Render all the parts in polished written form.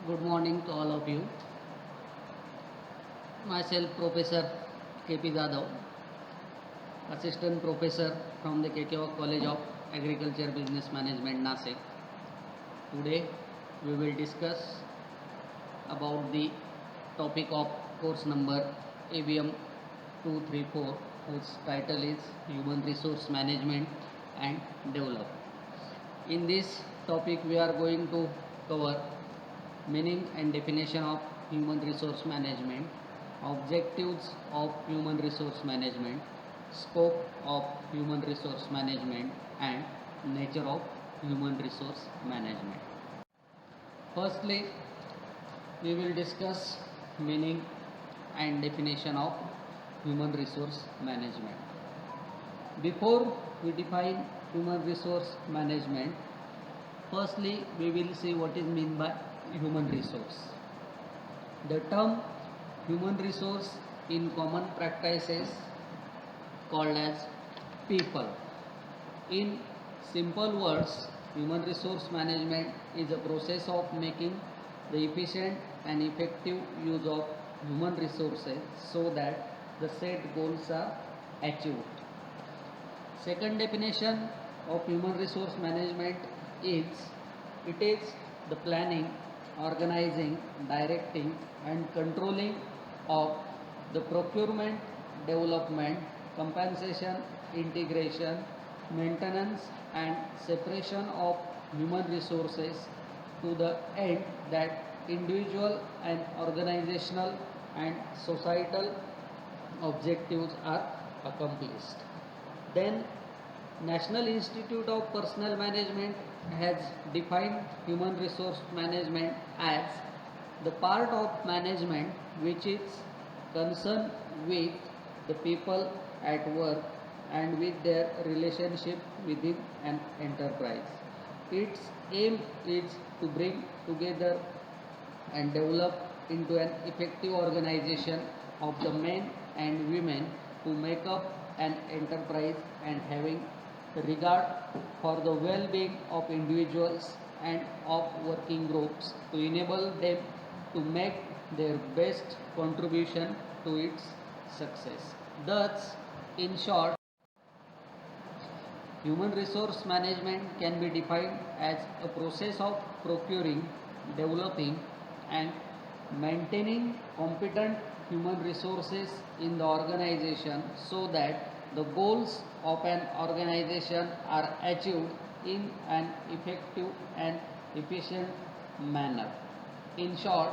Good morning to all of you. Myself, Professor K.P. Jadhav, Assistant Professor from the KK College of Agriculture Business Management, Nasik. Today, we will discuss about the topic of course number ABM 234, whose title is Human Resource Management and Develop. In this topic, we are going to cover meaning and definition of human resource management, objectives of human resource management, scope of human resource management, and nature of human resource management. Firstly, we will discuss meaning and definition of human resource management. Before we define human resource management, firstly we will see what is meant by human resource. The term human resource in common practice is called as people. In simple words, human resource management is a process of making the efficient and effective use of human resources so that the set goals are achieved. Second definition of human resource management is it is the planning, organizing, directing and controlling of the procurement, development, compensation, integration, maintenance and separation of human resources to the end that individual and organizational and societal objectives are accomplished. Then National Institute of Personnel Management has defined human resource management as the part of management which is concerned with the people at work and with their relationship within an enterprise. Its aim is to bring together and develop into an effective organization of the men and women who make up an enterprise and having regard for the well-being of individuals and of working groups to enable them to make their best contribution to its success. Thus, in short, human resource management can be defined as a process of procuring, developing and maintaining competent human resources in the organization so that the goals of an organization are achieved in an effective and efficient manner. In short,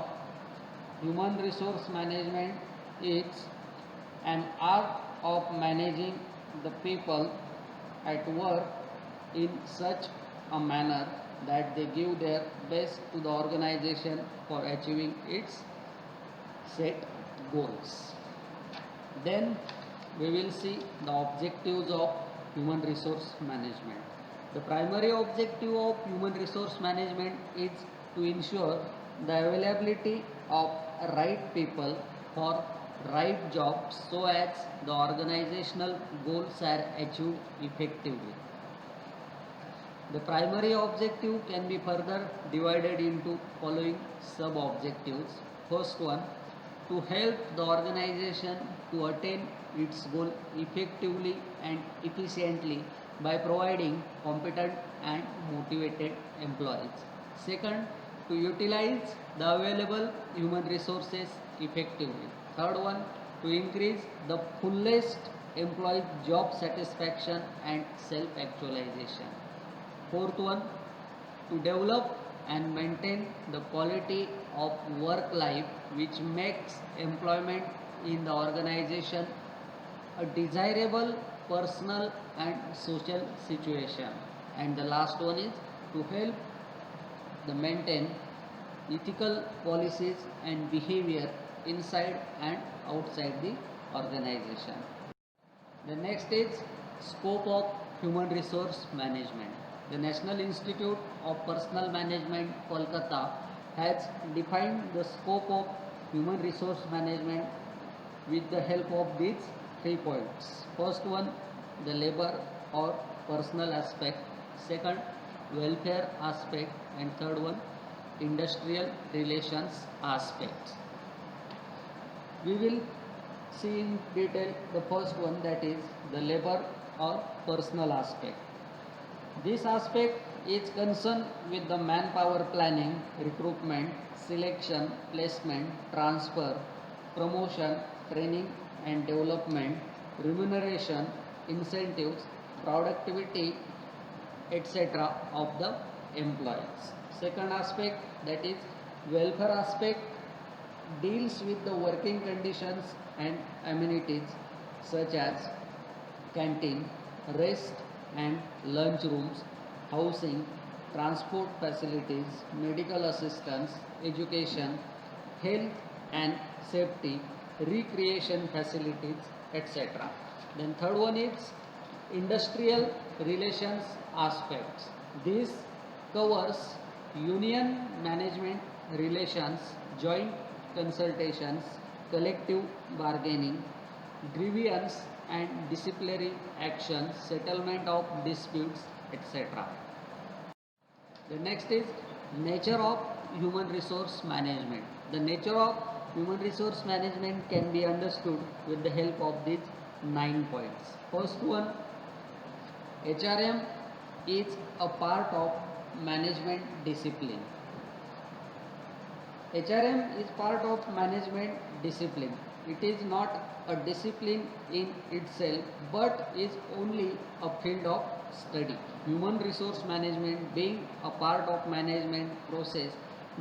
human resource management is an art of managing the people at work in such a manner that they give their best to the organization for achieving its set goals. Then we will see the objectives of human resource management. The primary objective of human resource management is to ensure the availability of right people for right jobs so as the organizational goals are achieved effectively. The primary objective can be further divided into following sub-objectives. First one, to help the organization to attain its goal effectively and efficiently by providing competent and motivated employees. Second, to utilize the available human resources effectively. Third one, to increase the fullest employee job satisfaction and self-actualization. Fourth one, to develop and maintain the quality of work life which makes employment in the organization a desirable personal and social situation. And the last one is to help the maintain ethical policies and behavior inside and outside the organization. The next is scope of human resource management. The National Institute of Personnel Management, Kolkata, has defined the scope of human resource management with the help of these 3 points. First one, the labor or personal aspect. Second, welfare aspect. And third one, industrial relations aspects. We will see in detail the first one, that is the labor or personal aspect. This aspect is concerned with the manpower planning, recruitment, selection, placement, transfer, promotion, training and development, remuneration, incentives, productivity, etc. of the employees. Second aspect, that is welfare aspect, deals with the working conditions and amenities such as canteen, rest and lunch rooms, housing, transport facilities, medical assistance, education, health and safety, recreation facilities, etc. Then third one is industrial relations aspects. This covers union management relations, joint consultations, collective bargaining, grievance and disciplinary actions, settlement of disputes, etc. The next is nature of human resource management. The nature of human resource management can be understood with the help of these 9 points. First one, HRM is a part of management discipline. HRM is part of management discipline. It is not a discipline in itself, but is only a field of study. Human resource management, being a part of management process,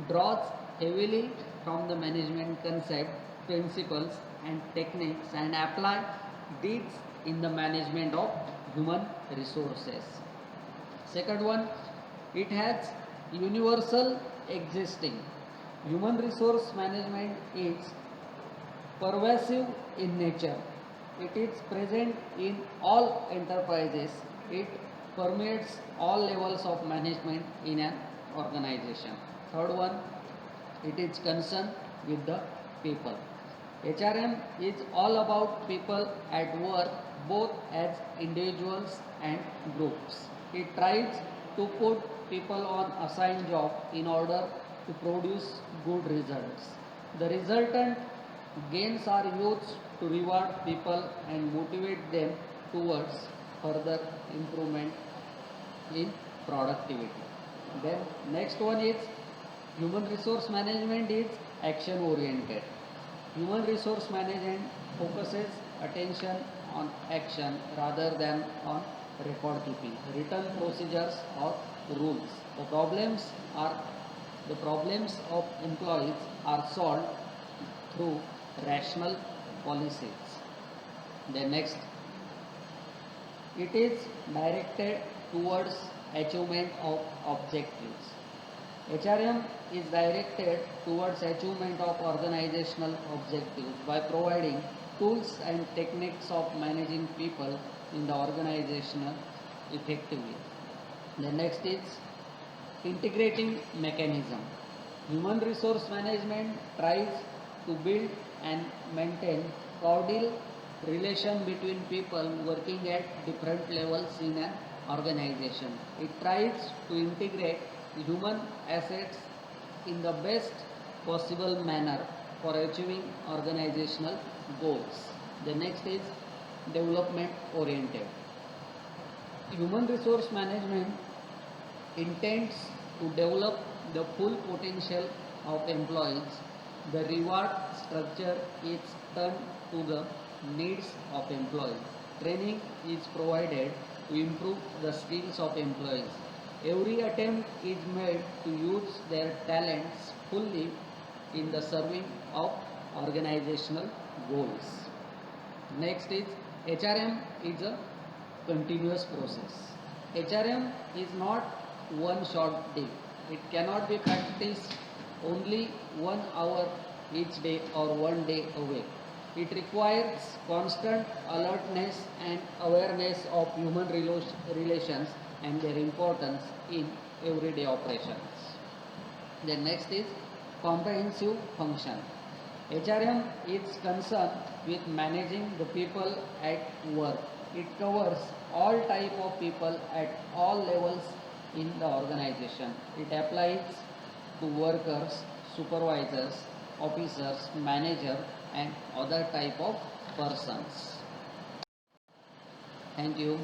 draws heavily from the management concept, principles and techniques and apply these in the management of human resources. Second one, it has universal existing. Human resource management is pervasive in nature. It is present in all enterprises. It permeates all levels of management in an organization. Third one, it is concerned with the people. HRM is all about people at work, both as individuals and groups. It tries to put people on assigned job in order to produce good results. The resultant gains are used to reward people and motivate them towards further improvement in productivity. Then next one is human resource management is action oriented. Human resource management focuses attention on action rather than on record keeping, written procedures or rules. The problems of employees are solved through rational policies. Then next, it is directed towards achievement of objectives. HRM is directed towards achievement of organizational objectives by providing tools and techniques of managing people in the organization effectively. The next is integrating mechanism. Human resource management tries to build and maintain cordial relation between people working at different levels in an organization. It tries to integrate human assets in the best possible manner for achieving organizational goals. The next is development oriented. Human resource management intends to develop the full potential of employees. The reward structure is turned to the needs of employees. Training is provided to improve the skills of employees. Every attempt is made to use their talents fully in the serving of organizational goals. Next is HRM is a continuous process. HRM is not one short day. It cannot be practiced only 1 hour each day or 1 day a week. It requires constant alertness and awareness of human relations and their importance in everyday operations. The next is comprehensive function. HRM is concerned with managing the people at work. It covers all type of people at all levels in the organization. It applies to workers, supervisors, officers, manager and other type of persons. Thank you.